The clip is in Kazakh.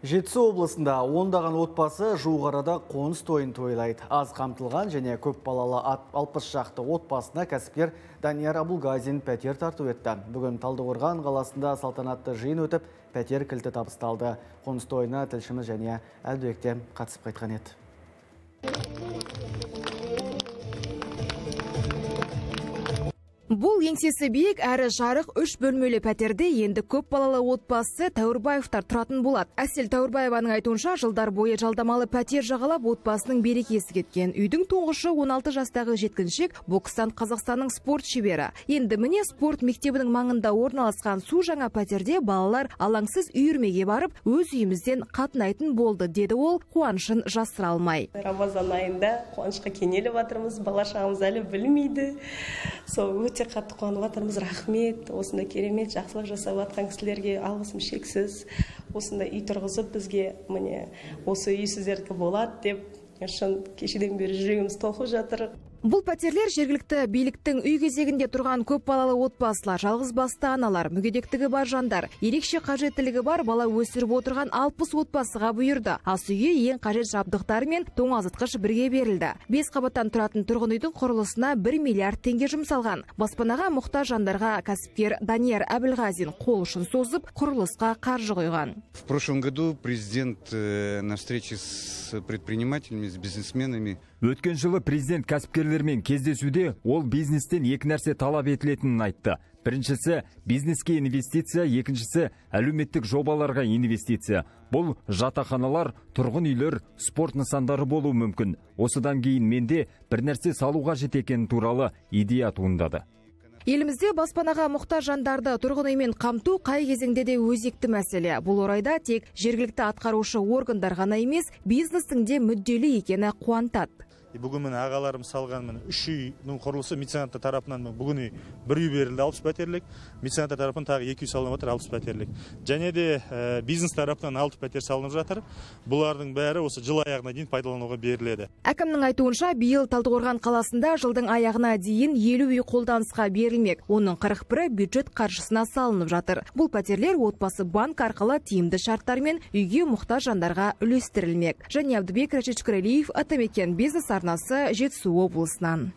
Жетісу облысында ондаған отбасы жуық арада қоныс тойын тойлайды. Аз қамтылған және көп балалы 60 шақты отбасына кәсіпкер Данияр Абылғазин пәтер тарту етті. Бүгін Талдықорған қаласында салтанатты жиын өтіп, пәтер кілті табысталды. Қоныс тойына тілшіміз және Әлдібекте қатысып қайтқан еді. Бұл еңсесі биік әрі жарық 3 бөлмелі пәтерде енді көп балалы отбасы Тәуірбаевтар тұратын болады. Әсел Тәуірбаеваның айтуынша, жылдар бойы жалдамалы пәтер жағалап отбасының берекесі кеткен. Үйдің тұңғышы 16 жастағы жеткіншек бокстан Қазақстанның спорт шебері. Енді міне спорт мектебінің маңында орналасқан су жаңа пәтерде балалар алаңсыз үйірмеге барып, өз үйімізден қатынайтын болды, деді ол, қуанышын жасыра алмай. Рамазан айында қуанышқа кенеліп жатырмыз, бала шағамыз әлі білмейді. Өте қатты қуанып жатырмыз, рахмет. Осында керемет жақсылық жасап жатқан кісілерге алғысым шексіз. Осында үй тұрғызып бізге, міне, осы үй сіздердікі болады деп шын кешеден бері жүрегіміз толқып жатыр. Бұл пәтерлер жергілікті биліктің үй кезегінде тұрған көп балалы отбасылар, жалғыз басты аналар, мүгедектігі бар жандар, ерекше қажеттілігі бар бала өсіріп отырған 60 отбасыға бұйырды. Ас үйі ең қажет жабдықтар мен тоңазытқыш бірге берілді. 5 қабаттан тұратын тұрғын үйдің құрылысына 1 миллиард теңге жұмсалған. Баспанаға мұқтаж жандарға кәсіпкер Данияр Абылғазин қол ұшын созып, құрылысқа қаржы құйған. В прошлом году президент на встрече с предпринимателями, с бизнесменами. Өткен жылы президент кәсіпкерлермен кездесуде ол бизнестен екі нәрсе талап етілетінін айтты. Біріншісі бизнеске инвестиция, екіншісі әлеуметтік жобаларға инвестиция. Бұл жатақханалар, тұрғын үйлер, спорт нысандары болуы мүмкін. Осыдан кейін менде бір нәрсе салуға жет екені туралы идея туындады. Елімізде баспанаға мұқтаж жандарды тұрғын үймен қамту қай кезеңде де өзекті мәселе. Бұл орайда тек жергілікті атқарушы органдар ғана емес, бизнестің де мүдделі екені қуантады. Бүгін міне ағаларым салған 3 үйдің құрылысы меценаттар тарапынан бүгін бір үй берілді 60 пәтерлік, меценаттар тарапынан тағы 2 үй салынып жатыр 60 пәтерлік. Және де бизнес тарапынан 6 пәтер салынып жатыр. Бұлардың бәрі осы жыл аяғына дейін пайдалануға беріледі. Әкімнің айтуынша, биыл Талдықорған қаласында жылдың аяғына дейін 50 үй қолданысқа берілмек. Оның 41-і бюджет қаржысына салынып жатыр. Бұл пәтерлер отбасы банк арқылы тиімді шарттармен үйге мұқтаж жандарға үлестірілмек. Және Әлдібек Рашид Шүкірәлиев, Атамекен бизнес арнасы, Жетісу облысынан.